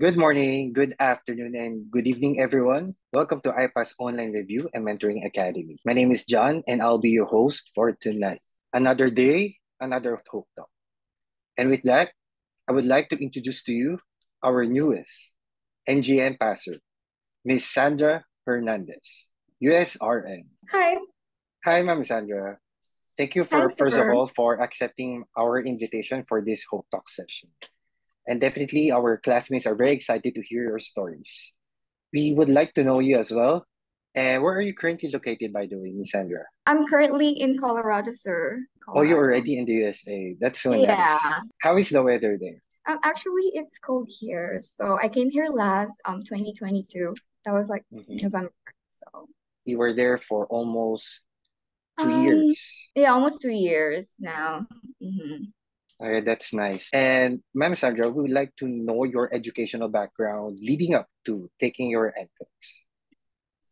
Good morning, good afternoon, and good evening, everyone. Welcome to iPass Online Review and Mentoring Academy. My name is John, and I'll be your host for tonight. Another day, another Hope Talk. And with that, I would like to introduce to you our newest NGN passer, Miss Sandra Hernandez, USRN. Hi. Hi, Ma'am Sandra. Thank you Hi, for, first of sir. all, for accepting our invitation for this Hope Talk session. And definitely, our classmates are very excited to hear your stories. We would like to know you as well. And where are you currently located, by the way, Miss Sandra? I'm currently in Colorado, sir. Oh, you're Colorado. already in the USA. That's so nice. Yeah. How is the weather there? Actually, it's cold here. So I came here last 2022. That was like Mhm. November. So You were there for almost 2 years. um yeah, almost 2 years now. That's nice. And Ma'am Sandra, we would like to know your educational background leading up to taking your NCLEX.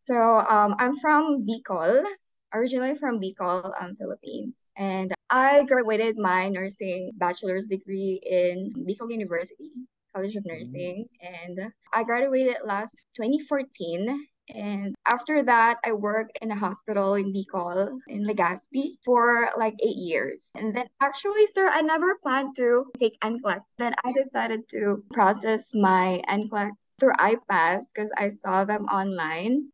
So I'm from Bicol, originally from Bicol, Philippines, and I graduated my nursing bachelor's degree in Bicol University College of Mm. Nursing, and I graduated last 2014. And after that, I worked in a hospital in Bicol, in Legazpi, for like 8 years. And then, actually, sir, I never planned to take NCLEX. Then I decided to process my NCLEX through iPass because I saw them online.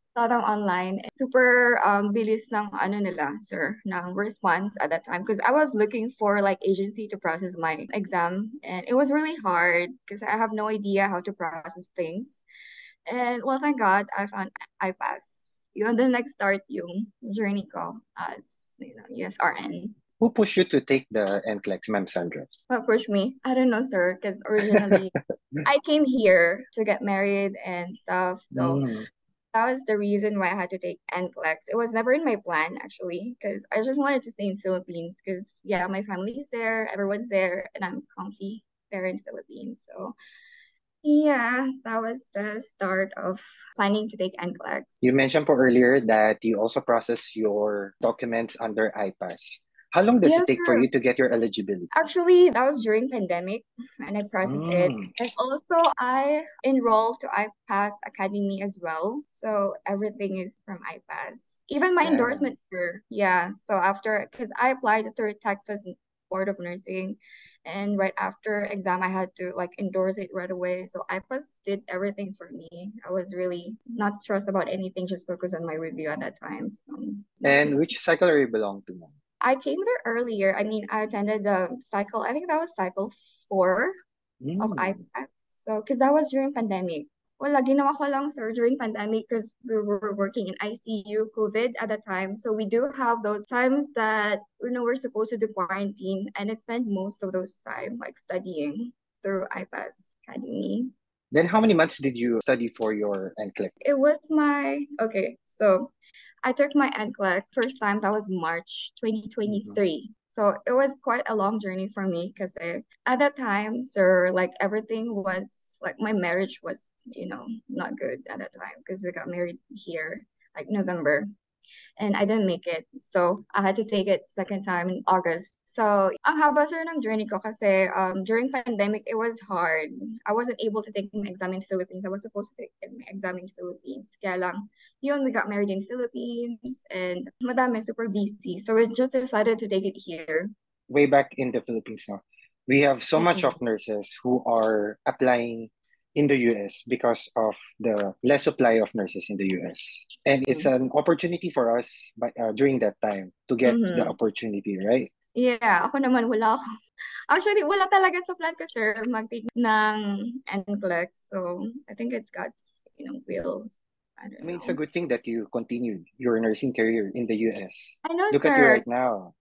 Super bilis ng ano nila, sir, ng response at that time. Because I was looking for like agency to process my exam. And it was really hard because I have no idea how to process things. And well, thank God, I found iPass. Yun, the next start yung journey ko as, USRN. Who pushed you to take the NCLEX, Ma'am Sandra? What pushed me? I don't know, sir, because originally I came here to get married and stuff. So Mm. that was the reason why I had to take NCLEX. It was never in my plan actually, because I just wanted to stay in Philippines. Because yeah, my family's there, everyone's there, and I'm comfy there in Philippines. So yeah, that was the start of planning to take NCLEX. You mentioned po earlier that you also process your documents under iPass. How long does it Yes, take for sir. you to get your eligibility? Actually, that was during pandemic, and I processed it. Mm. And also, I enrolled to iPass Academy as well. So everything is from iPass. Even my Yeah. endorsement were, yeah. So after, because I applied to Texas Board of Nursing, and right after exam, I had to like endorse it right away. So iPass did everything for me. I was really not stressed about anything, just focused on my review at that time. So that was And which cycle are you belong to now? I came there earlier. I mean, I attended the cycle. I think that was cycle 4 of Mm. IPAC. So, because that was during pandemic. Wala, ginawa ko lang, sir, during pandemic because we were working in ICU, COVID at that time. So we do have those times that, we're supposed to do quarantine, and I spent most of those time like studying through IPAS Academy. Then how many months did you study for your NCLEX? It was okay, so I took my NCLEX first time, that was March Mhm. 2023. So it was quite a long journey for me because at that time, sir, like everything was like my marriage was, not good at that time because we got married here like November and I didn't make it. So I had to take it second time in August. So ang haba sir ng journey ko kasi during pandemic it was hard. I wasn't able to take my exam in Philippines. I was supposed to take my exam in Philippines. Kaya lang, yun, we got married in Philippines and madami super busy. So we just decided to take it here. Way back in the Philippines now, we have so much Mm-mm. of nurses who are applying in the US because of the less supply of nurses in the US. And it's an opportunity for us during that time to get the Mm-hmm. opportunity, right? Yeah, ako naman wala ako. Actually, wala talaga sa plan ko, sir, mag-take ng NCLEX. So, I think it's God's, will. I I don't mean, it's a know. good thing that you continued your nursing career in the US. I know, Look at you sir. right now.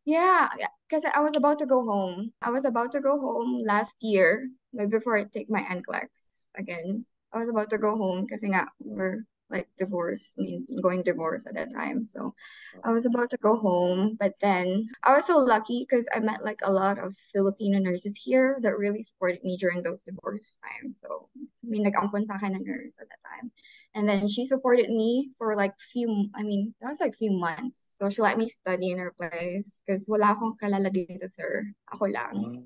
Yeah, because I was about to go home. I was about to go home last year, like before I take my NCLEX again. I was about to go home kasi nga we're like divorced, I mean going divorced at that time. So I was about to go home, but then I was so lucky because I met like a lot of Filipino nurses here that really supported me during those divorce times. So I mean like ampon sa akin na nurse at that time. And then she supported me for like that was like few months. So she let me study in her place because wala akong kalala dito, sir. Ako lang. Mm.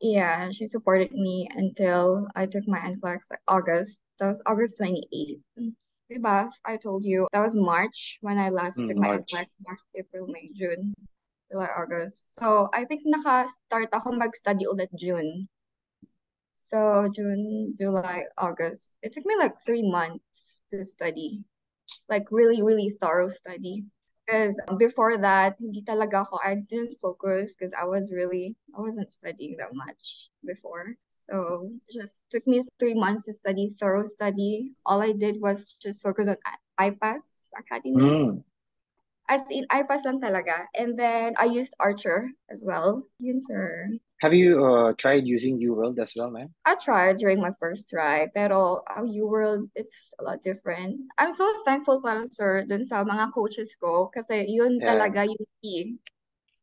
Yeah, she supported me until I took my NCLEX like August. That was August 28th. Diba? I told you that was March when I last took my NCLEX. March. March, April, May, June, July, August. So I think naka-start ako mag-study ulit June. So June, July, August. It took me like 3 months to study. Like really, really thorough study. Because before that, hindi talaga ako, I didn't focus because I wasn't studying that much before. So just took me 3 months to study, thorough study. All I did was just focus on IPAS Academy. Mm. As in, IPAS lang talaga. And then I used Archer as well. Yun, sir. Have you tried using UWorld as well, ma'am? I tried during my first try, pero UWorld, it's a lot different. I'm so thankful parang sir dun sa mga coaches ko kasi yun Yeah. talaga yung key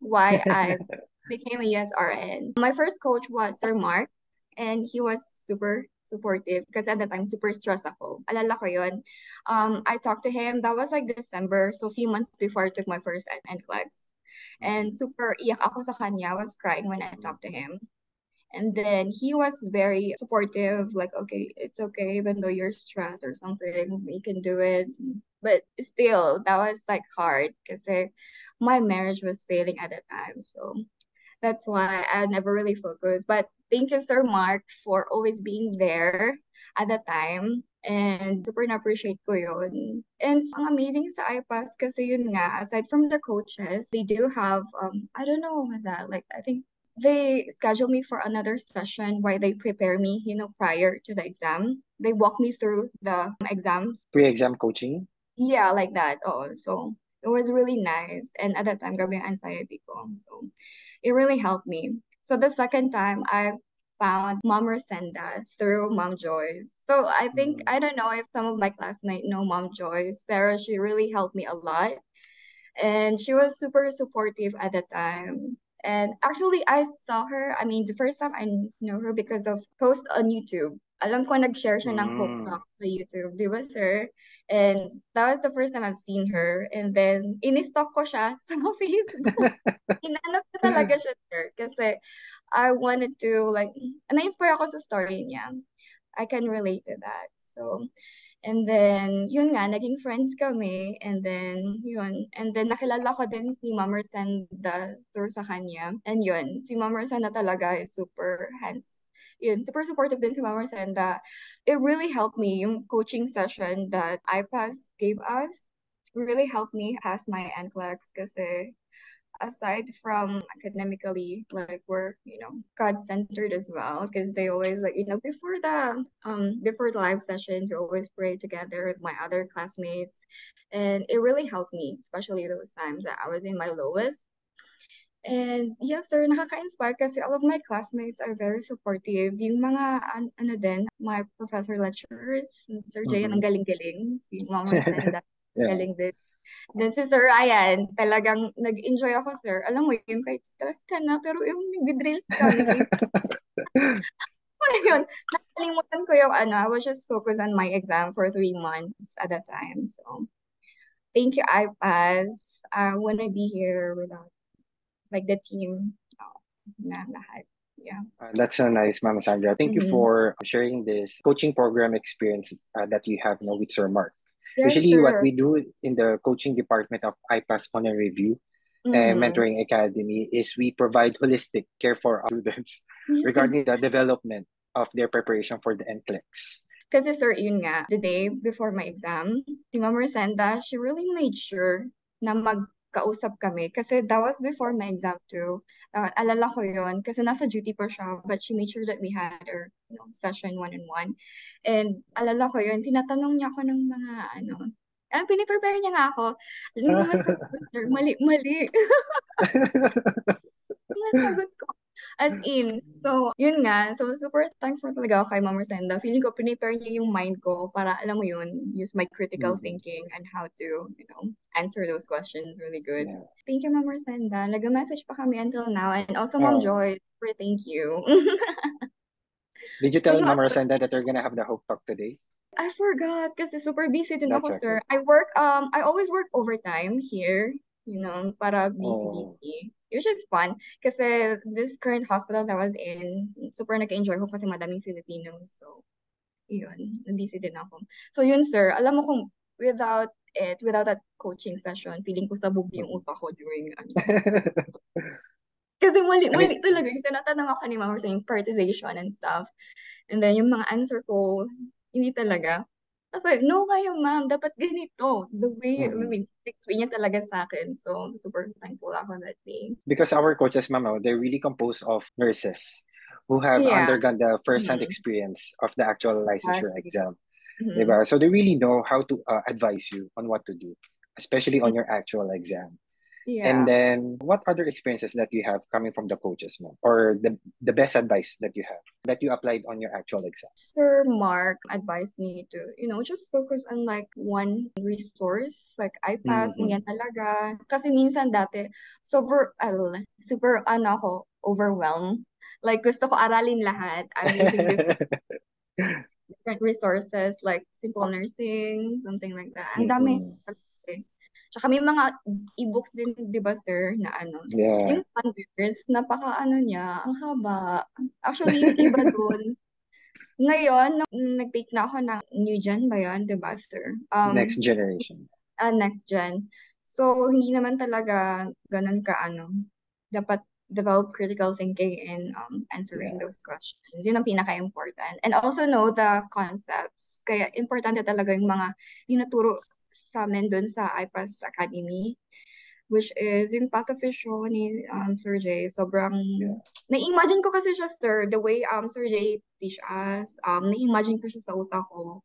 why I became a USRN. My first coach was Sir Mark and he was super supportive because at the time super stressed ako. Alala ko yun. I talked to him, that was like December, so a few months before I took my first NCLEX. And super iyak ako sa kanya, I was crying when I talked to him. And then he was very supportive, like, okay, it's okay, even though you're stressed or something, you can do it. But still, that was like hard because my marriage was failing at the time. So that's why I never really focused. But thank you, Sir Mark, for always being there at the time. And super na-appreciate ko yun. And ang amazing sa IPAS kasi yun nga, aside from the coaches, they do have, I don't know what was that, like, I think they schedule me for another session where they prepare me, prior to the exam. They walk me through the exam. Pre-exam coaching? Yeah, like that. Oh, so it was really nice. And at that time, grabe yung anxiety ko. So it really helped me. So the second time, I found Mom Rosenda through Mom Joyce. So I think, I don't know if some of my classmates know Mom Joyce, pero she really helped me a lot. And she was super supportive at the time. And actually, I saw her, I mean, the first time I know her because of post on YouTube. Alam ko nag-share siya ng Hope Mm. Talk sa YouTube, di ba, sir? And that was the first time I've seen her. And then, in-stalk ko siya sa Facebook. Inanap ko talaga siya, sir. Kasi I wanted to, like, na-inspire ako sa story niya. I can relate to that. So, and then, yun nga, naging friends kami. And then, yun. And then, nakilala ko din si Ma'am Rosenda through sa kanya. And yun, si Ma'am Rosenda talaga is super yun, super supportive din si Ma'am Rosenda. It really helped me, yung coaching session that IPAS gave us, really helped me pass my NCLEX kasi aside from academically, like we're God-centered as well because they always like before the live sessions we always pray together with my other classmates, and it really helped me, especially those times that I was in my lowest. And yes, sir, nakaka-inspire kasi all of my classmates are very supportive. Yung mga, ano din, my professor lecturers, Sir Jay, ang galing-galing. Si Ma'am Rosenda, Yeah. galing din. Then si Sir Ryan, talagang nag-enjoy ako, sir. Alam mo yun, kahit stress ka na, pero yung nag-drills kami, yun, nakalimutan ko yung I was just focused on my exam for 3 months at that time. So, thank you, IPAS. I wanna be here without, like, the team, na lahat. Yeah. That's so nice, Mama Sandra. Thank you for sharing this coaching program experience that you have now with Sir Mark. Yes, Usually, what sir. we do in the coaching department of IPAS Honor Review Mentoring Academy is we provide holistic care for our students regarding the development of their preparation for the NCLEX. Kasi sir, yun nga, the day before my exam, si Ma'am Rosenda, she really made sure na magkausap kami. Kasi that was before my exam too. Alala ko yun, kasi nasa duty pa siya, but she made sure that we had our session one-on-one. And alala ko yun, tinatanong niya ako ng mga, piniprepare niya nga ako. Yung mga sagot, sir, mali-mali. Mga sagot ko. As in, so, yun nga. So, super thankful talaga ako kay Ma'am Rosenda. Feeling ko, prepare niya yung mind ko para, alam mo yun, use my critical thinking and how to, answer those questions really good. Yeah. Thank you, Ma'am Rosenda. Nag-message pa kami until now. And also, Ma'am Joy, super thank you. Did you tell Ma'am Rosenda that you're gonna have the Hope Talk today? I forgot kasi super busy din That's ako, sir. okay. I always work overtime here, para busy. which is fun. Kasi this current hospital that I was in, super nag-enjoy ko kasi madaming Filipinos. So, yun, busy din ako. So yun, sir, alam mo kung without that coaching session, feeling ko sabog yung Mhm. utak ko during ano. Kasi I mean, mali talaga yung tinatanong ako ni Mama sa yung prioritization and stuff. And then yung mga answer ko, hindi talaga. Kasi, no, kaya ma'am, dapat ganito. The way, I mhm. mean, explain niya talaga sa akin. So, super thankful ako that day. Because our coaches, ma'am, they're really composed of nurses who have Yeah. undergone the first-hand Mm-hmm. experience of the actual licensure Exactly. exam. Mm-hmm. Diba? So they really know how to advise you on what to do, especially on your actual exam. And Yeah. then, what other experiences that you have coming from the coaches, ma'am, or the best advice that you have that you applied on your actual exam? Sir Mark advised me to, just focus on like one resource, like iPass, kung yan Mhm. talaga. Kasi minsan dati, super, ako, overwhelmed. Like, gusto ko aralin lahat. I'm using different resources, like simple nursing, something like that. Ang dami. Mhm. Kasi. Tsaka may mga e-books din, di ba, sir, na ano, Yeah. yung standards, napaka ano niya, ang haba. Actually, yung iba doon, ngayon, nung nag-take na ako ng new gen ba yun, di ba, sir? Next generation. Next gen. So, hindi naman talaga ganun ka, dapat develop critical thinking in answering Yeah. those questions. Yun ang pinaka-important. And also know the concepts. Kaya importante talaga yung mga tinuturo sa amin dun sa IPAS Academy, which is yung pathophysio ni Sir Jay. Sobrang, Yeah. na-imagine ko kasi siya, sir, the way Sir Jay teach us, na-imagine ko siya sa utak ko.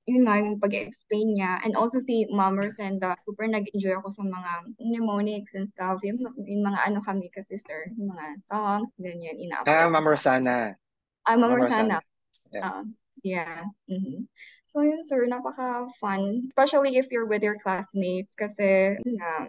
Yun nga, yung pag-explain niya. And also si Ma'am Rosenda, super nag-enjoy ako sa mga mnemonics and stuff. Yung mga ano kami kasi, sir, yung mga songs, ganyan, ina-apply ko Ma'am sa, Rosana. Ma'am Ma'am Rosana. Rosana. Yeah. Yeah. So yun, sir, napaka-fun. Especially if you're with your classmates kasi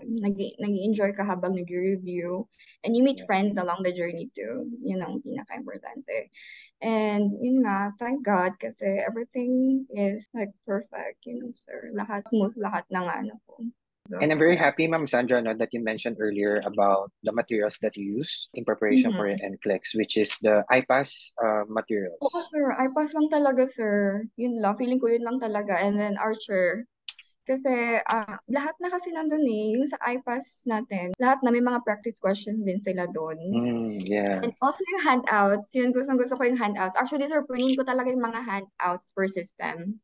nag-enjoy ka habang nag-review. And you meet Yeah. friends along the journey too. Yun ang pinaka-importante. And yun nga, thank God kasi everything is like perfect, sir. Lahat smooth, lahat ng ano po. So, And I'm very happy, Ma'am Sandra, no, that you mentioned earlier about the materials that you use in preparation for your mhm. NCLEX, which is the IPAS Oo, materials. sir. I pass lang talaga, sir. Yun lang. Feeling ko yun lang talaga. And then Archer. Kasi lahat na kasi nandun eh. Yung sa iPass natin, lahat na may mga practice questions din sila doon. Yeah. And also yung handouts. Yun, gusto ko yung handouts. Actually, sir, pinin ko talaga yung mga handouts per system.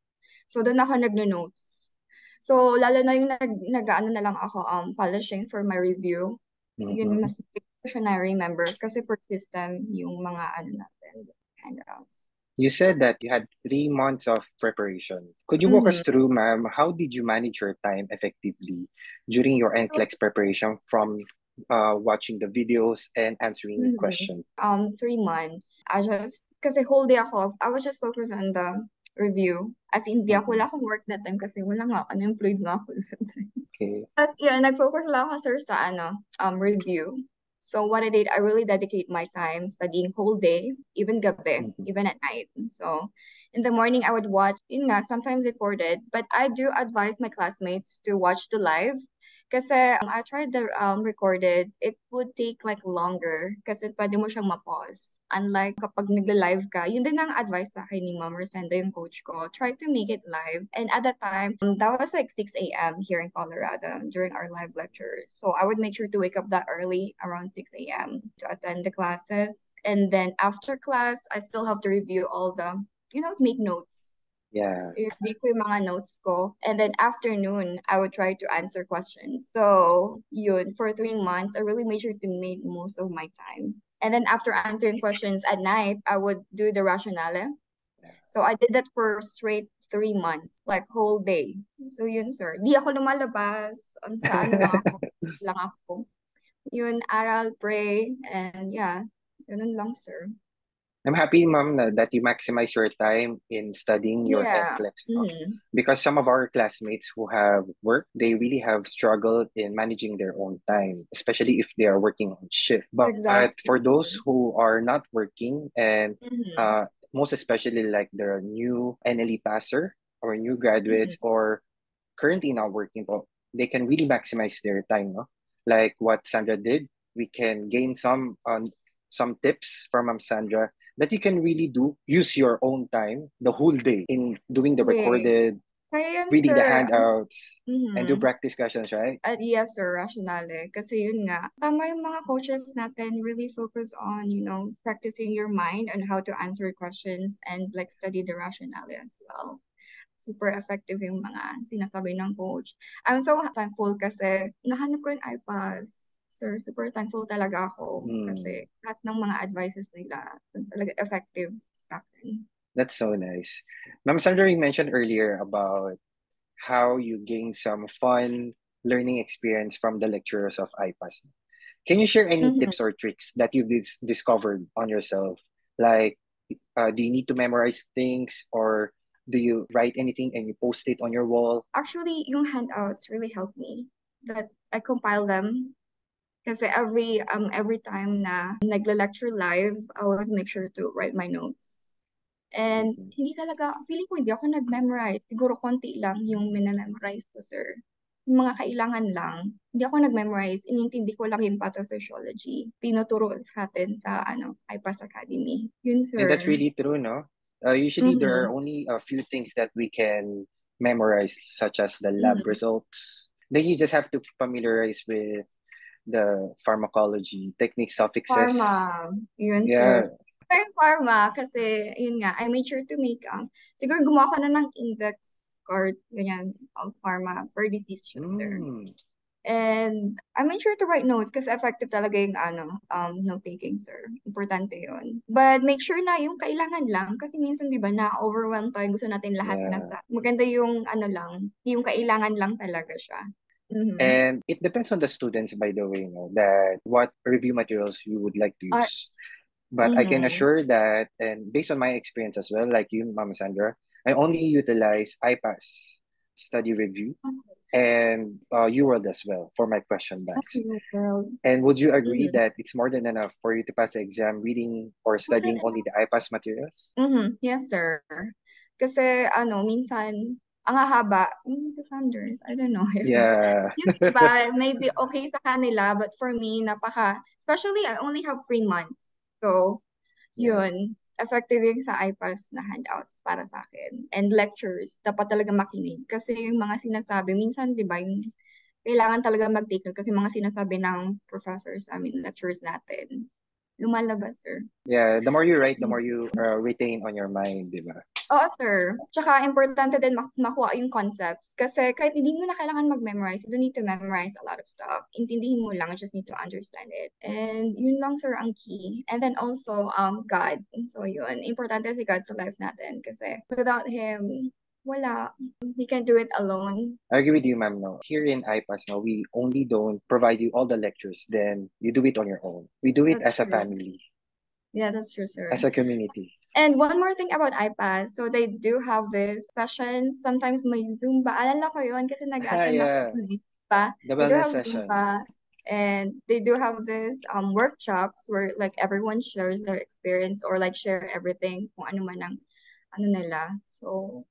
So, doon ako nagno-notes. So, lalo na yung nag-ano na lang ako, polishing for my review. Yun, Mhm. mas siya na remember. Kasi per system, yung mga ano natin, handouts. You said that you had 3 months of preparation. Could you walk Mm-hmm. us through, ma'am, how did you manage your time effectively during your NCLEX preparation from watching the videos and answering Mhm. questions? 3 months. Kasi whole day ako, I was just focused on the review. As in, di ako, Mhm. wala akong work that time kasi wala nga ako, unemployed nga ako that time. Okay. Tapos, yeah, nag-focus lang ako, sir, sa review. So what I did, I really dedicate my time studying whole day, even gabi, Mhm. even at night. So in the morning, I would watch, yun nga, sometimes recorded, but I do advise my classmates to watch the live. Kasi I tried the recorded, it would take like longer kasi pwede mo siyang ma-pause. Unlike kapag nag-live ka, yun din ang advice sa akin ni Ma'am Rosenda, yung coach ko. Try to make it live. And at that time, that was like 6 a.m. here in Colorado during our live lectures. So I would make sure to wake up that early, around 6 a.m. to attend the classes. And then after class, I still have to review all the, make notes. Yeah. I-review ko yung mga notes ko. And then afternoon, I would try to answer questions. So, yun, for 3 months, I really made sure to make most of my time. And then after answering questions at night, I would do the rationale. Yeah. So, I did that for straight 3 months, like whole day. So, yun, sir. Di ako lumalabas. Sa ano lang ako. Yun, aral, pray, and yeah, ganun lang, sir. I'm happy, ma'am, that you maximize your time in studying your Yeah. NCLEX, no? Mm-hmm. Because some of our classmates who have work, they really have struggled in managing their own time, especially if they are working on shift. But Exactly, for those sir. who are not working and Mm-hmm. uh, most especially like the new NLE passer or new graduates Mm-hmm. or currently not working, they can really maximize their time, no? Like what Sandra did. we can gain some tips from Sandra that you can really use your own time the whole day in doing the Okay. recorded, Kaya yan, reading the sir. handouts, and do Mhm. practice questions, right? Yes, sir, rationale. Kasi yun nga, tama yung mga coaches natin really focus on, practicing your mind on how to answer questions and like study the rationale as well. Super effective yung mga sinasabi ng coach. I'm so thankful kasi nahanap ko yung iPass. Sir, super thankful talaga ako Hmm. kasi lahat ng mga advices nila talaga effective sa akin. That's so nice. Ma'am Sandra, you mentioned earlier about how you gain some fun learning experience from the lecturers of IPAS. Can you share any Mhm. tips or tricks that you've discovered on yourself? Like, do you need to memorize things, or do you write anything and you post it on your wall? Actually, yung handouts really helped me. That I compile them kasi every time na nagla-lecture live, I always make sure to write my notes. And Mhm. hindi talaga, feeling ko hindi ako nag-memorize. Siguro konti lang yung minamemorize ko, sir. Yung mga kailangan lang. Hindi ako nag-memorize. Inintindi ko lang yung pathophysiology. Tinuturo sa atin sa IPAS Academy. Yun, And that's sir. really true, no? Usually, there are Mm-hmm. only a few things that we can memorize, such as the lab Mm-hmm. results. Then you just have to familiarize with the pharmacology, techniques, suffixes. Pharma. Yun, sir. Yeah. Pero pharma, kasi, yun nga, I made sure to make, siguro gumawa ko na ng index card, ganyan, of pharma per disease siya, sir. Mm. And I made sure to write notes kasi effective talaga yung note-taking, sir. Importante yun. But make sure na yung kailangan lang kasi minsan, di ba, na-overwhelm tayo. Gusto natin lahat Yeah. nasa. Maganda yung lang, yung kailangan lang talaga siya. Mm-hmm. And it depends on the students, by the way, no, that what review materials you would like to use. But I can Mm-hmm. assure that, and based on my experience as well, like you, Mama Sandra, I only utilize iPass study review and UWorld as well for my question banks. World. And would you agree Mm-hmm. that it's more than enough for you to pass the exam reading or studying only the iPass materials? Mm-hmm. Yes, sir. Kasi minsan, ang hahaba, yung sa Sanders, I don't know if, Yeah. yung iba, maybe okay sa kanila, but for me, especially I only have 3 months. So, Yeah. yun, effective yung sa iPass na handouts para sa akin. And lectures, dapat talaga makinig. Kasi yung mga sinasabi, minsan, di ba, yung kailangan talaga mag-take note kasi mga sinasabi ng professors, lecturers natin, lumalabas, sir. Yeah, the more you write, the more you retain on your mind, di ba? Oo, sir. Tsaka importante din makuha yung concepts. Kasi kahit hindi mo na kailangan mag-memorize, you don't need to memorize a lot of stuff. Intindihin mo lang, you just need to understand it. And yun lang, sir, ang key. And then also, God. So yun, importante si God sa life natin. Kasi without Him, wala. We can't do it alone. I agree with you, ma'am. No, here in IPAS, no, we only don't provide you all the lectures. Then you do it on your own. We do it That's as a true. family, Yeah, that's true, as sir. a community. And one more thing about iPad, so they do have this sessions, sometimes may Zumba. Alala ko yun kasi nag-attend ako Yeah, ng Zumba. the They do wellness have session. Zumba and they do have this workshops where like everyone shares their experience or like share everything kung ano man ang nila. So,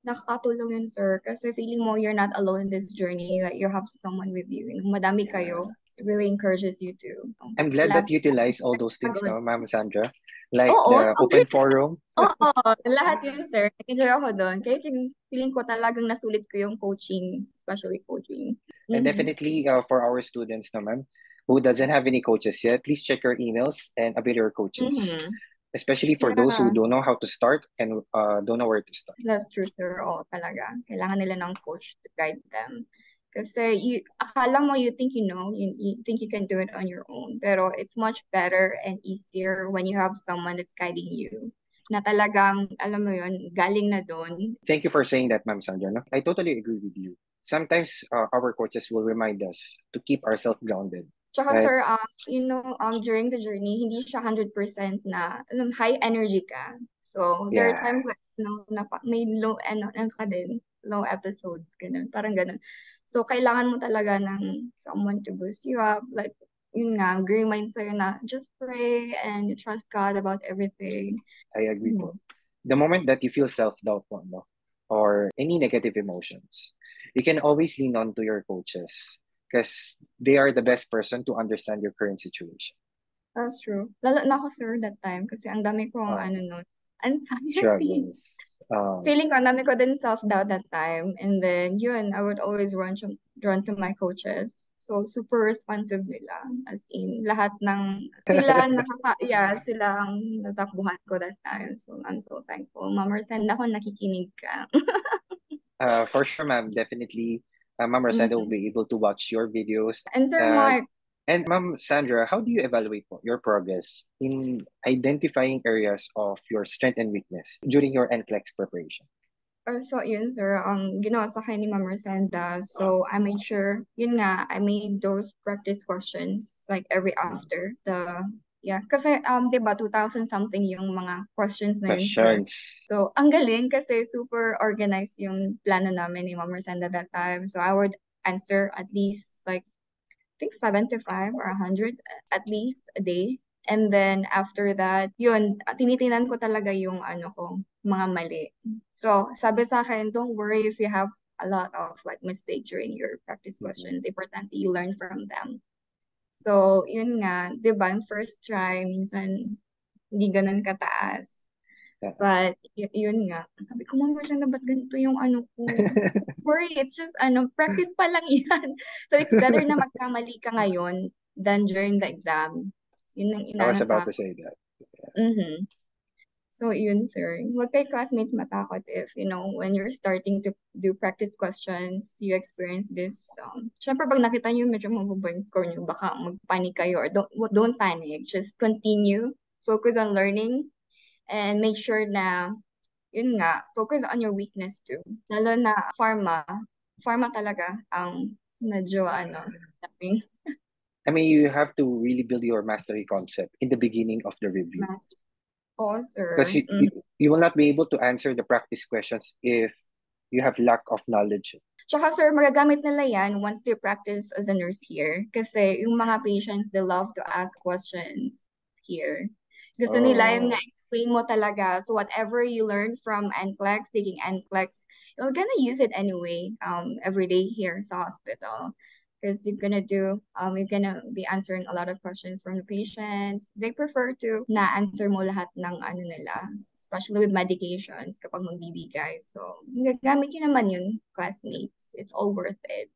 nakakatulong yun, sir, kasi feeling mo you're not alone in this journey, like you have someone with you. Yung madami Yeah. kayo, it really encourages you to I'm glad that love. you utilize all those things, no, Ma'am Sandra, like Oo, the open forum. oo, lahat yun, sir. Nag-enjoy ako doon. Kaya yung feeling ko talagang nasulit ko yung coaching, especially coaching. And Mm-hmm. definitely for our students, no, ma'am, who doesn't have any coaches yet, please check your emails and avail your coaches, Mm-hmm. especially for those who Yeah, don't know how to start and don't know where to start. that's true, sir. Oo, talaga. Kailangan nila ng coach to guide them. Kasi akala mo, you think you know, you think you can do it on your own. Pero it's much better and easier when you have someone that's guiding you. Na talagang, alam mo yun, galing na doon. Thank you for saying that, Ma'am Sandra. No? I totally agree with you. Sometimes our coaches will remind us to keep ourselves grounded, Tsaka right? sir, during the journey, hindi siya 100% na high energy ka. So, there are Yeah, times like, may low, ka din, low episodes, ganun, parang ganun. So, kailangan mo talaga ng someone to boost you up. Like, yun nga, remind sa'yo na just pray and you trust God about everything. I agree po. Mhm. The moment that you feel self-doubt po, no? Or any negative emotions, you can always lean on to your coaches. because they are the best person to understand your current situation. That's true. Lalo na ako, sir, that time. Kasi ang dami kong, Uh, nun, anxiety. Struggles. Uh, Feeling ko, ang dami ko din self-doubt that time. And then, yun, I would always run to my coaches. So, super responsive nila. As in, lahat ng, sila ang natakbuhan ko that time. So, I'm so thankful. Ma'am Rosenda, ako nakikinig ka. for sure, ma'am. Definitely, Ma'am Rosenda will be able to watch your videos. And Sir Mark, And Ma'am Sandra, how do you evaluate your progress in identifying areas of your strength and weakness during your NCLEX preparation? so yun sir, ginawa sa akin ni Ma'am Rosenda. So I made sure, yun nga, I made those practice questions like every after the, kasi 'di ba 2000 something yung mga questions na yun sir. Questions. So ang galing kasi super organized yung plano namin ni Ma'am Rosenda that time. So I would answer at least like I think 75 or 100 at least a day. And then after that, yun, tinitingnan ko talaga yung mga mali. So sabi sa akin, don't worry if you have a lot of like mistake during your practice questions. Importante you learn from them. So yun nga, 'di ba, yung first try minsan hindi ganun kataas. But yun nga, sabi ko, Ma'am Rosenda, ba't ganito yung ko? Don't worry, it's just practice pa lang yan. So it's better na magkamali ka ngayon than during the exam. Yun ang I was inaano sa about to say that. So yun sir, huwag kay classmates matakot if, when you're starting to do practice questions, you experience this. Syempre pag nakita nyo medyo mababa yung score nyo, baka magpanic kayo or don't panic. Just continue, focus on learning, and make sure na, yun nga, focus on your weakness too. Lalo na pharma talaga ang medyo daming I mean, you have to really build your mastery concept in the beginning of the review. Oh, sir. Because you will not be able to answer the practice questions if you have lack of knowledge. Tsaka sir, magagamit nila yan once they practice as a nurse here. Kasi yung mga patients, they love to ask questions here. Gusto nila yung na-explain mo talaga. So whatever you learn from NCLEX, taking NCLEX, you're gonna use it anyway every day here sa hospital. Because you're gonna be answering a lot of questions from the patients. They prefer to na-answer mo lahat ng nila, especially with medications kapag magbibigay. So, gagamit yun naman yun, classmates. It's all worth it.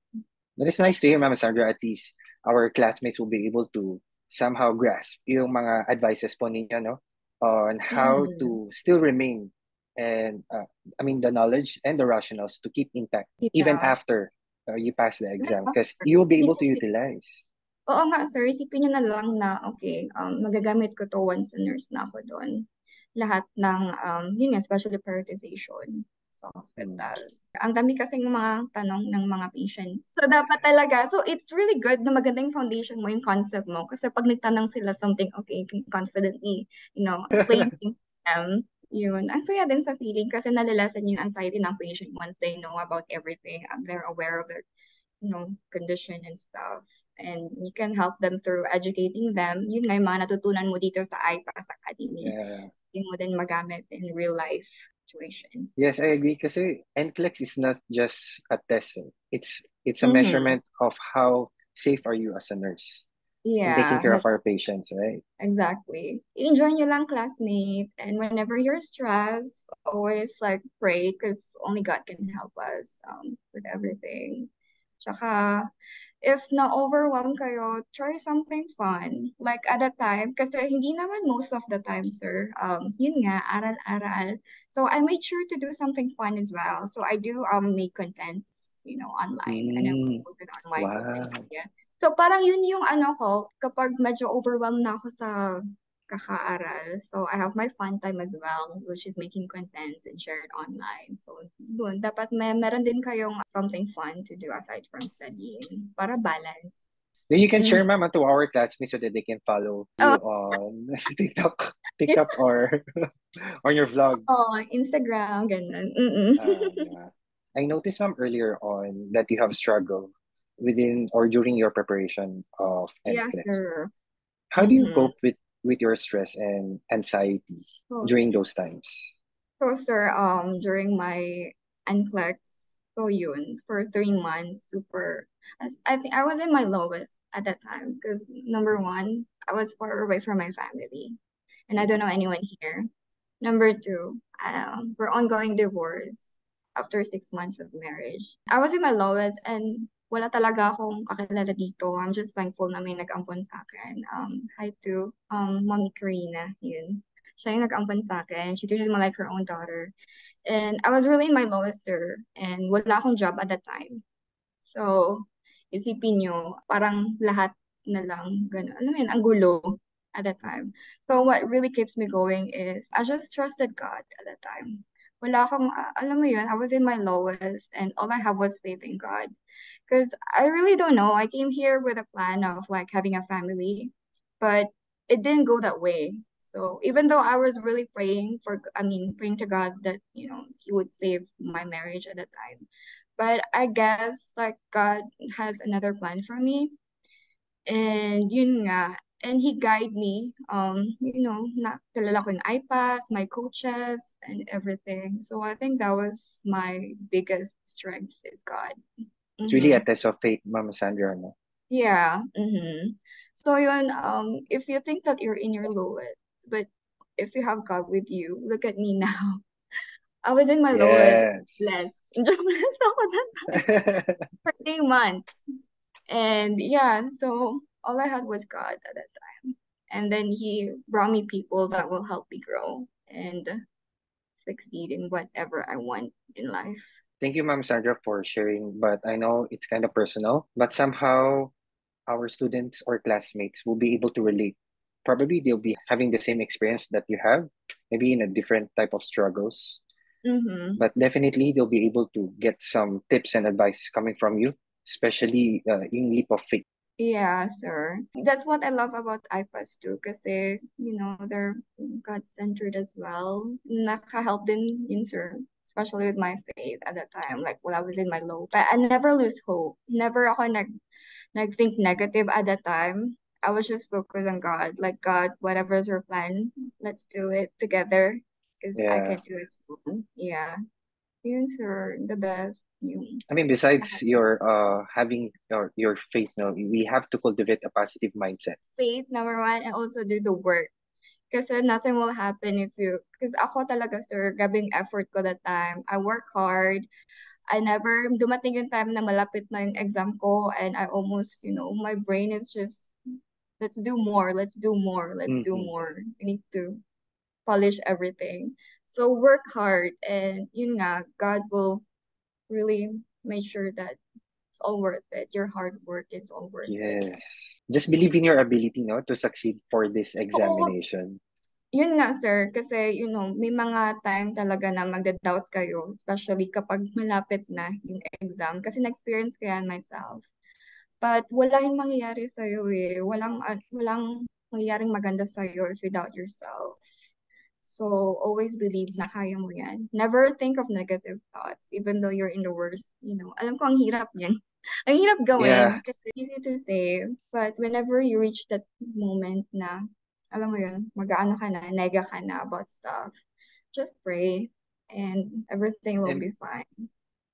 That is nice to hear, Ma'am Sandra. At least our classmates will be able to somehow grasp yung mga advices po ninyo, no? On how to still remain and, the knowledge and the rationales to keep intact even after you pass the exam, because you will be able to utilize. Oo nga, sir. Isipin nyo na lang na, okay, magagamit ko to once a nurse na ako doon. Lahat ng, yun nga, especially prioritization sa hospital. Ang dami kasing mga tanong ng mga patients. So, dapat talaga, so it's really good na magandang foundation mo yung concept mo. Kasi pag nagtanong sila something, okay, you can confidently, explain to them. Yun. Ang saya din sa feeling kasi nalalasan yung anxiety ng patient once they know about everything. They're aware of their condition and stuff. And you can help them through educating them. Yun nga yung mga natutunan mo dito sa IPAS Academy. Yung mo din magamit in real life situation. Yes, I agree kasi NCLEX is not just a test. It's a measurement of how safe are you as a nurse. Yeah. Taking care of our patients, right? Exactly. Enjoy nyo lang, classmate. And whenever you're stressed, always like pray because only God can help us with everything. Tsaka, if na-overwhelm kayo, try something fun. Like at a time, kasi hindi naman most of the time, sir, yun nga, aral-aral. So I made sure to do something fun as well. So I do make contents, online. And I post it on my social media. So parang yun yung ko, kapag medyo overwhelmed na ako sa kakaaral. So I have my fun time as well, which is making contents and share it online. So doon, dapat meron din kayong something fun to do aside from studying para balance. Then you can share, ma'am, to our classmates so that they can follow you on TikTok or on your vlog. Instagram, ganun. Yeah. I noticed, ma'am, earlier on that you have struggled within or during your preparation of NCLEX. Yeah, sir. How do you cope with your stress and anxiety during those times? So, sir, during my NCLEX, So yun, for 3 months, I think I was in my lowest at that time because number one, I was far away from my family and I don't know anyone here. Number two, we're ongoing divorce after 6 months of marriage. I was in my lowest and wala talaga akong kakilala dito. I'm just thankful na may nag-ampon sa akin. Hi to Mommy Karina, yun. Siya yung nag-ampon sa akin. She treated me like her own daughter. And I was really in my lowest, sir. And wala akong job at that time. So, isipin nyo, parang lahat na lang, gano'n. Alam mo yun, ang gulo at that time. So, what really keeps me going is, I just trusted God at that time. Wala akong, alam mo yun, I was in my lowest and all I have was faith in God. Because I really don't know. I came here with a plan of like having a family, but it didn't go that way. So even though I was really praying to God that, He would save my marriage at that time. But I guess like God has another plan for me. And yun nga, and He guide me, na kilala ko yung iPass, my coaches, and everything. So I think that was my biggest strength is God. It's really a Mm-hmm. test of faith, Ma'am Sandra, no? Yeah. So yun, if you think that you're in your lowest, but if you have God with you, look at me now. I was in my lowest, Yes. blessed. Blessed ako that time for 3 months. And yeah, so all I had was God at that time. And then He brought me people that will help me grow and succeed in whatever I want in life. Thank you, Ma'am Sandra, for sharing. But I know it's kind of personal, but somehow our students or classmates will be able to relate. Probably they'll be having the same experience that you have, maybe in a different type of struggles. Mm-hmm. But definitely they'll be able to get some tips and advice coming from you, especially in leap of faith. Yeah, sir. That's what I love about iPads too, kasi, they're God-centered as well. Nakahelp din yun, sir. Especially with my faith at that time, like when I was in my low. But I never lose hope. Never ako nag-think negative at that time. I was just focused on God. Like, God, whatever's your plan, let's do it together. Because I Yeah. can do it alone. Yeah. Yun, sir. The best. Yung I mean, besides your having your faith, no, we have to cultivate a positive mindset. faith, number one, and also do the work. Kasi nothing will happen because ako talaga, sir, gabing effort ko that time. I work hard. Dumating yung time na malapit na yung exam ko and I almost, my brain is just, let's do more, let's do more, let's do Mm-hmm. more. We need to polish everything. So work hard and yun nga, God will really make sure that it's all worth it. Your hard work is all worth it. Yes. Just believe in your ability, no, to succeed for this Oo, examination. yun nga, sir, kasi, may mga time talaga na magda-doubt kayo, especially kapag malapit na yung exam. Kasi na-experience ko yan myself. But wala yung mangyayari sa'yo eh. Walang mangyayaring maganda sa'yo if you doubt yourself. So, always believe na kaya mo yan. Never think of negative thoughts, even though you're in the worst. Alam ko ang hirap niyan. Ang hirap Yeah. gawin. Kasi easy to say. But whenever you reach that moment na, alam mo yun, mag-aano ka na, nega ka na about stuff, just pray and everything will be And fine.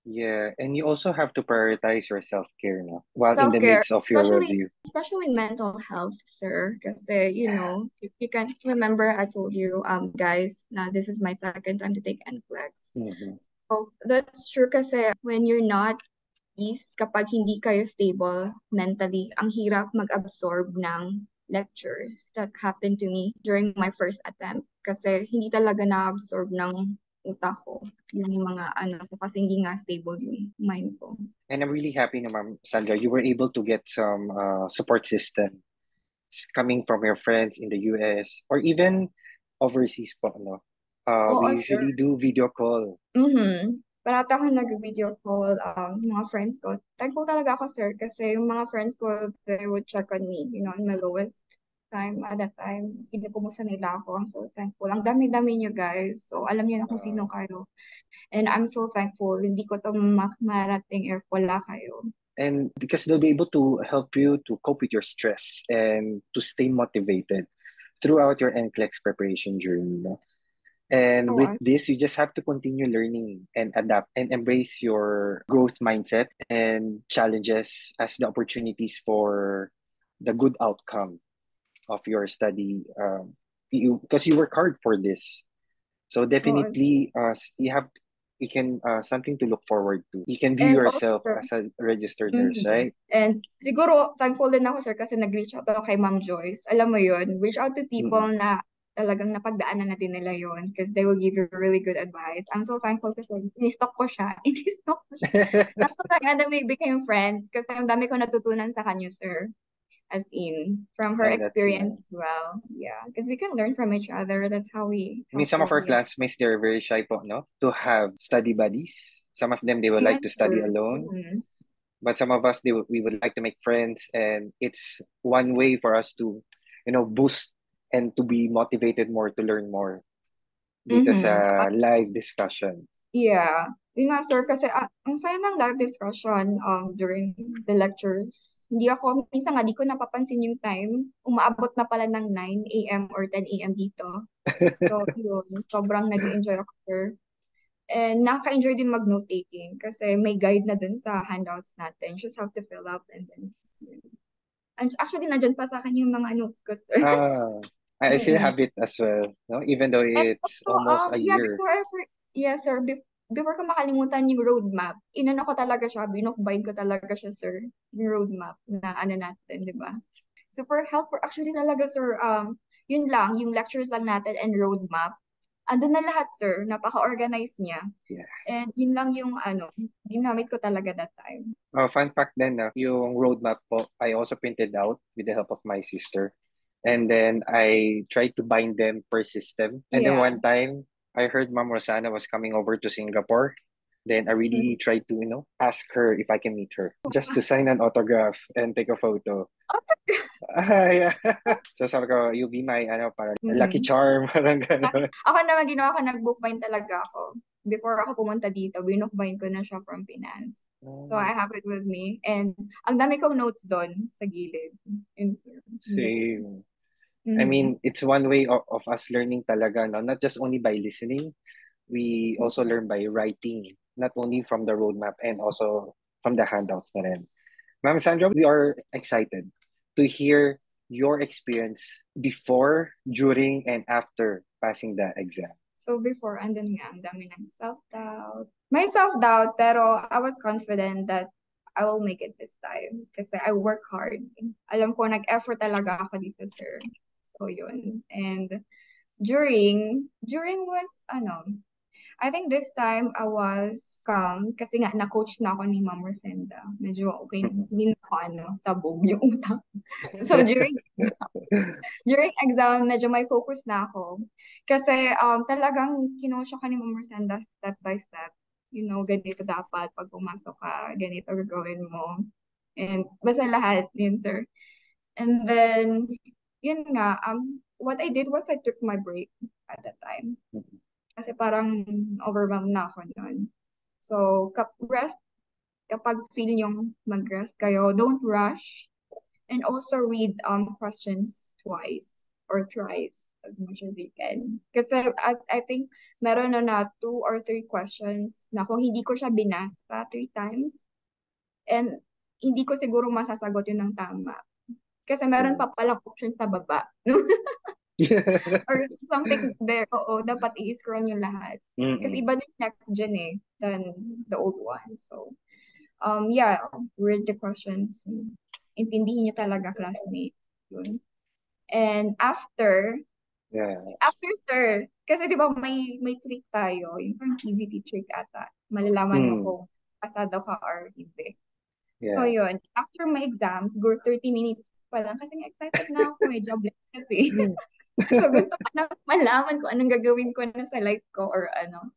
yeah, and you also have to prioritize your self-care, no, while in the Self-care, midst of your review. especially mental health, sir. Kasi, if you can remember, I told you, guys, na this is my second time to take NCLEX. Mm-hmm. So, that's true kasi when you're not ease, kapag hindi kayo stable mentally, ang hirap mag-absorb ng lectures. That happened to me during my first attempt kasi hindi talaga na-absorb ng utak ko yung mga ko kasi hindi nga stable yung mind ko. And I'm really happy, na, Ma'am Sandra, you were able to get some support system coming from your friends in the US or even overseas po, no? Oo, We sir. usually do video call. Parati ako nag-video call, mga friends ko. Thankful talaga ako, sir, kasi yung mga friends ko, they would check on me, in my lowest time at that time. Kinukumusta nila ako. I'm so thankful. Ang dami-dami niyo, guys. So, alam niyo na kung sino kayo. And I'm so thankful. Hindi ko to marating if wala kayo. And because they'll be able to help you to cope with your stress and to stay motivated throughout your NCLEX preparation journey, no? And Oh, with this, you just have to continue learning and adapt and embrace your growth mindset and challenges as the opportunities for the good outcome of your study. Because you work hard for this. So oh, definitely, you can something to look forward to. You can view and also, yourself sir, as a registered nurse, right? and siguro thankful din ako, sir, kasi nag-reach out ako kay Ma'am Joyce. Alam mo yun, reach out to people Mm-mm. na talagang napagdaanan na din nila yun because they will give you really good advice. I'm so thankful kasi in-stalk ko siya. In-stalk ko siya. Tapos kaya we became friends kasi ang dami ko natutunan sa kanya, sir. As in, from her And that's experience nice. as well. Yeah, because we can learn from each other. That's how we I mean, some of our we are. classmates, they're very shy po, no? To have study buddies. Some of them, they would like Yes, to study sir. alone. But some of us, we would like to make friends. And it's one way for us to, boost and to be motivated more to learn more dito Mm-hmm. sa live discussion. Yeah. Yun nga, sir, kasi ang saya ng live discussion during the lectures. Hindi ako, minsan nga, di ko napapansin yung time. Umaabot na pala ng 9 a.m. or 10 a.m. dito. So, yun, sobrang nag-enjoy ako, sir. And nakaka-enjoy din mag-note-taking kasi may guide na dun sa handouts natin. You just have to fill up and then, yun. And actually, nandyan pa sa akin yung mga notes ko, sir. Ah, I still Mm-mm. have it as well, no? Even though And it's also, almost a yeah, year. yes, sir, before ko makalimutan yung roadmap, inano ko talaga siya, binukbayin ko talaga siya, sir, yung roadmap na ano natin, di ba? Super helpful. Actually talaga, sir, yun lang, yung lectures lang natin and roadmap, andun na lahat, sir, napaka-organize niya. Yeah. And yun lang yung, ginamit ko talaga that time. Fun fact din, yung roadmap po, I also printed out with the help of my sister. And then I tried to bind them per system. And then Yeah. one time, I heard Ma'am Rosana was coming over to Singapore. Then I really Mm. tried to, ask her if I can meet her just to sign an autograph and take a photo. Yeah. So sabi ko, you be my, para lucky Mm. charm, parang gano'n. Ako naman ginawa ko, nag-bookbind talaga ako. Before ako pumunta dito, binukbind ko na siya from Finance. So I have it with me. And ang dami kong notes doon sa gilid. Gilid. Same. I Mm-hmm. mean, it's one way of us learning talaga, no? Not just only by listening, we also learn by writing, not only from the roadmap and also from the handouts na rin. Ma'am Sandra, we are excited to hear your experience before, during, and after passing the exam. So before, andun nga, ang dami ng self-doubt. May self-doubt, pero I was confident that I will make it this time. Kasi I work hard. Alam ko, nag-effort talaga ako dito, sir. So yun. And during was, I think this time I was calm kasi nga na-coach na ako ni Ma'am Rosenda. Medyo okay, hindi na ako sabog yung utak. So during exam, medyo may focus na ako. Kasi talagang kinosyo ka ni Ma'am Rosenda step by step. Ganito dapat pag pumasok ka, ganito gagawin mo. And basta lahat, yun, sir. And then, yun nga, what I did was I took my break at that time. Kasi parang overwhelmed na ako noon. So, kapag feel yung mag-rest kayo, don't rush. And also read questions twice or thrice as much as you can. Kasi as I think meron na 2 or 3 questions na kung hindi ko siya binasa 3 times and hindi ko siguro masasagot yun ng tama. Kasi meron pa palang option sa baba. Or something there. Oo, dapat i-scroll nyo lahat. Kasi iba din next gen than the old one. So, yeah, read the questions. Intindihin nyo talaga, classmate. Yun. And Yeah. sir, kasi di ba may trick tayo, yung parang EVT trick ata. Malalaman mo kung pasado ka or hindi. So Yeah. yun, after my exams, siguro 30 minutes pa lang, kasi excited na ako jobless kasi. So gusto ko na malaman kung anong gagawin ko na sa life ko or ano.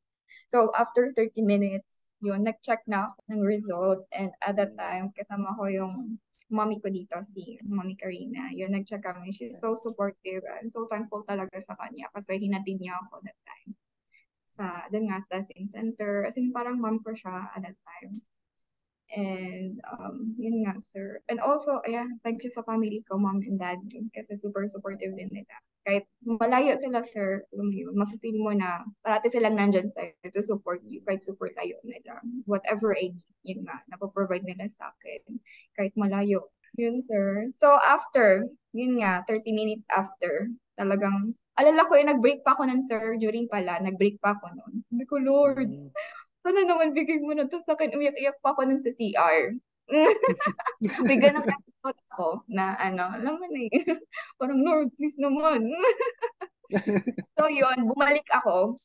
So after 30 minutes, yun, nag-check na ako ng result and at that time, kasama ko yung mommy ko dito, si Mommy Karina. Yun, nag-check kami. She's so supportive and so thankful talaga sa kanya kasi hinatid niya ako that time. Dun nga, sa testing center. As in, parang mom ko siya at that time. And yun nga, sir. And also, yeah, thank you sa family ko, mom and dad, kasi super supportive din nila. Kahit malayo sila, sir, alam mo yun, mafe-feel mo na parati silang nandyan sa'yo to support you, kahit super layo nila. Whatever I need, yun nga, napoprovide nila sa akin, kahit malayo. Yun, sir. So, after, yun nga, 30 minutes after, talagang, alala ko yung nag-break pa ako nun, sir, during pala, nag-break pa ako nun. Sabi ko, Lord, Mm. sana naman bigay mo na to sa akin. Uyak-iyak pa ako nun sa CR. Bigla nang natakot ako na ano, alam mo na eh. Parang, Lord, please naman. So yun, bumalik ako.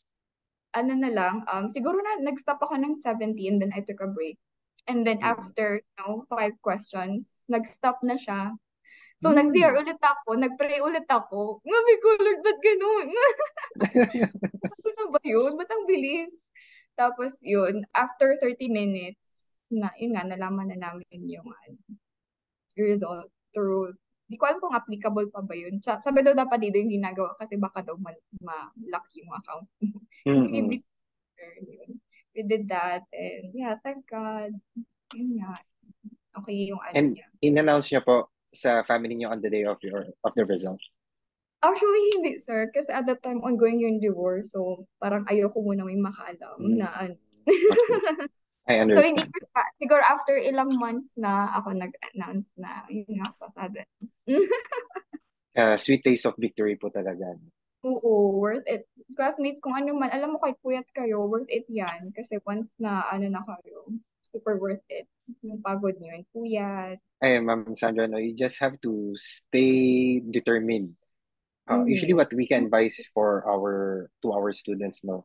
Ano na lang, siguro na nag-stop ako ng 17, then I took a break. And then Mm. after, 5 questions, nag-stop na siya. So nag-CR Mm. ulit ako, nag-pray ulit ako. Sabi ko, Lord, ba't ganun? Ano na ba yun? Ba't ang bilis? Tapos yun, after 30 minutes, yun nga, nalaman na namin yung result through, di ko alam kung applicable pa ba yun. Sabi daw dapat dito yung ginagawa kasi baka daw ma-lock yung account. Mm. Hindi, yun. We did that and yeah, thank God. Yun nga. Okay yung ano And niya. in-announce niyo po sa family niyo on the day of the result. Actually, hindi, sir. Kasi at that time, ongoing yung divorce. So, parang ayoko muna may makaalam Mm. na ano. Okay. I So, hindi understand. ko pa, siguro after ilang months na ako nag-announce na, yun nga, pasada. Sweet taste of victory po talaga. Oo, worth it. Classmates, kung ano man, alam mo kahit puyat kayo, worth it yan. Kasi once na ano na kayo, super worth it. Yung pagod nyo, yung puyat. Ay, Ma'am Sandra, no, you just have to stay determined. Usually Mm-hmm. what we can advise for our students, no,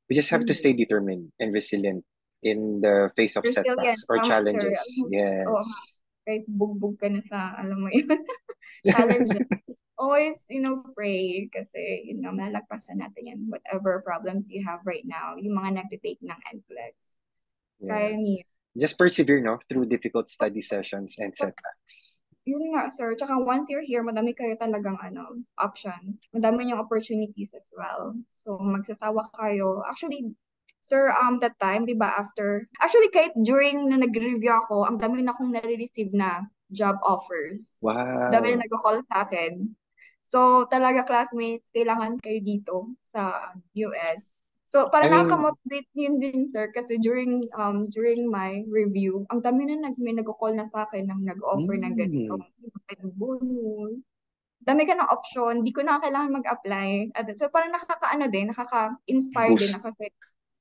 we just have to Mm-hmm. stay determined and resilient in the face of Resilient, setbacks or tama sir. Alam challenges. mo, oo nga, Yes. kahit bugbog ka na sa, alam mo yun, challenge. Always, pray kasi, malagpasan natin yan. Whatever problems you have right now, yung mga nagtitake ng NCLEX. Yeah. Kaya niya. Just persevere, no, through difficult study sessions and setbacks. Yun nga, sir. Tsaka once you're here, madami kayo talagang options. Madami yung opportunities as well. So, magsasawa kayo. Actually, sir, that time, di ba, actually, kahit during na nag-review ako, ang dami na akong nare-receive na job offers. Dami na Wow. nag-call sa akin. So, talaga, classmates, kailangan kayo dito sa US. So, I parang mean, nakaka-motivate yun din, sir, kasi during my review, ang dami na may nag-call na sa akin ng nag-offer ng ganito, mm, bonus. Dami ka ng option, di ko na kailangan mag-apply. So, parang nakaka-ano din, nakaka-inspire din na boost. kasi,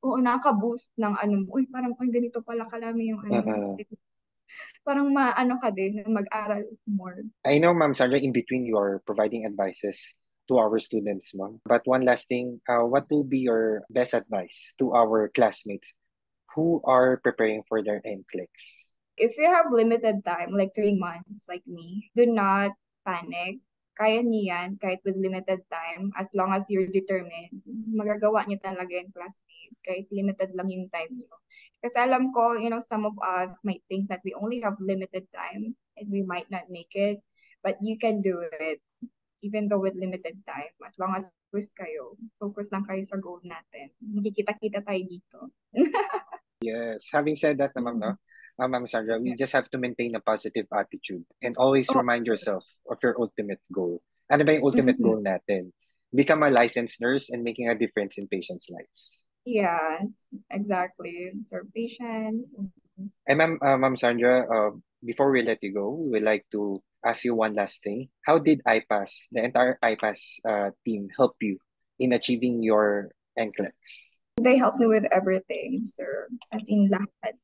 oo, nakaka-boost ng ano mo, uy, parang, uy, ganito pala kalami yung ano, Uh, parang maano ka din, mag-aral more. I know, Ma'am Sandra, in between you are providing advices to our students, Ma'am. But one last thing, what will be your best advice to our classmates who are preparing for their NCLEX? If you have limited time, like 3 months, like me, do not panic. Kaya niyo yan, kahit with limited time, as long as you're determined, magagawa niyo talaga yung classmate, kahit limited lang yung time niyo. Kasi alam ko, some of us might think that we only have limited time and we might not make it, but you can do it, even though with limited time, as long as focus lang kayo sa goal natin. Hindi kita-kita tayo dito. Yes. Having said that, naman, no, Ma'am Sandra, we just have to maintain a positive attitude and always Oh, remind yourself of your ultimate goal. Ano ba yung ultimate mhm. goal natin? Become a licensed nurse and making a difference in patients' lives. Yeah, exactly. Serve patients. And Ma'am Sandra, before we let you go, we would like to ask you one last thing. How did IPAS, the entire IPAS team, help you in achieving your NCLEX? They help me with everything, sir. As in lahat.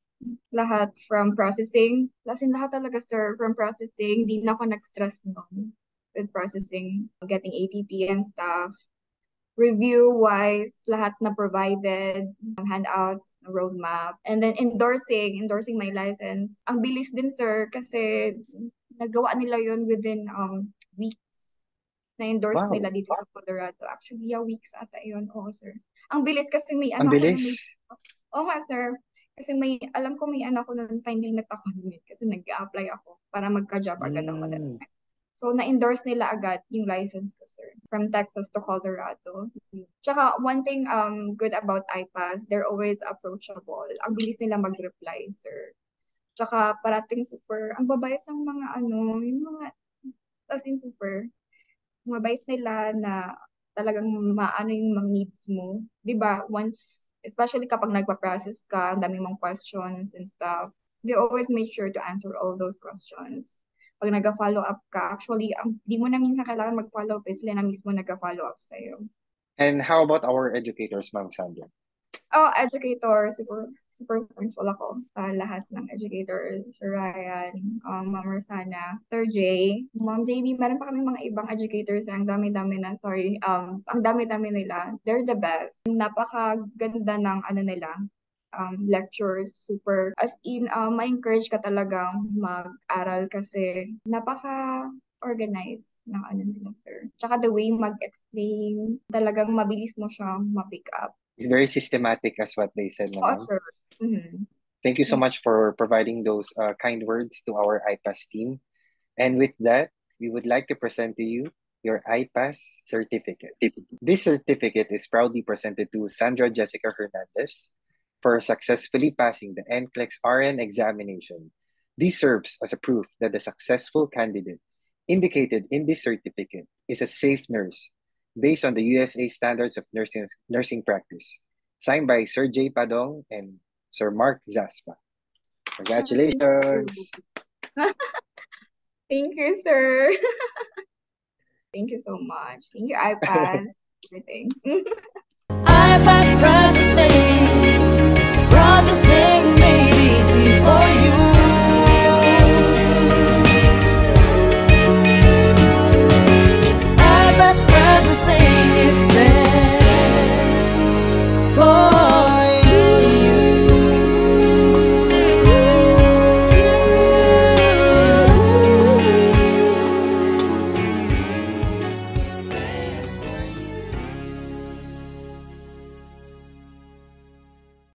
Lahat from processing. As in lahat talaga, sir. From processing, di na ako nag-stress noon with processing, getting ATT and stuff. Review-wise, lahat na provided, handouts, roadmap, and then endorsing my license. Ang bilis din, sir, kasi nagawa nila yun within weeks. Na-endorse nila Wow, dito sa Colorado. Actually, yeah, weeks ata yun. Oo, sir. Ang bilis kasi may ang ano ako na bilis. may... Oo nga, sir. Kasi alam ko may ano ako nun, time limit ako nun kasi nag-apply ako para magka-job agad ako that Mm, time. So, na-endorse nila agad yung license ko, sir. From Texas to Colorado. Tsaka, one thing good about IPAS, they're always approachable. Ang bilis nila mag-reply, sir. Tsaka, parating super, ang babayat ng mga ano, yung mga, as in super. mabait nila na talagang maano yung mga needs mo. 'Di ba? Once, especially kapag nagpa-process ka, ang dami mong questions and stuff, they always make sure to answer all those questions. Pag nag-follow up ka, actually, di mo na minsan kailangan mag-follow up, sila na mismo nag-follow up sa'yo. And how about our educators, Ma'am Sandra? Oh, educator, super, super thankful ako sa lahat ng educators. Sir Ryan, Ma'am Rosana, Sir Jay, Ma'am JB, meron pa kami mga ibang educators, ang dami-dami na, sorry, ang dami-dami nila. They're the best. Napakaganda ng ano nila, lectures, super, as in, ma-encourage ka talagang mag-aral kasi napaka-organized ng ano nila, sir. Tsaka the way mag-explain, talagang mabilis mo siya ma-pick up. It's very systematic as what they said Oh, naman. sure. Mm-hmm. Thank you so Yes. much for providing those kind words to our IPAS team. And with that, we would like to present to you your IPAS certificate. This certificate is proudly presented to Sandra Jessica Hernandez for successfully passing the NCLEX RN examination. This serves as a proof that the successful candidate indicated in this certificate is a safe nurse based on the USA Standards of Nursing Practice, signed by Sir J. Padong and Sir Mark Zaspa. Congratulations! Thank you, sir. Thank you so much. Thank you, iPass. Everything. I pass processing.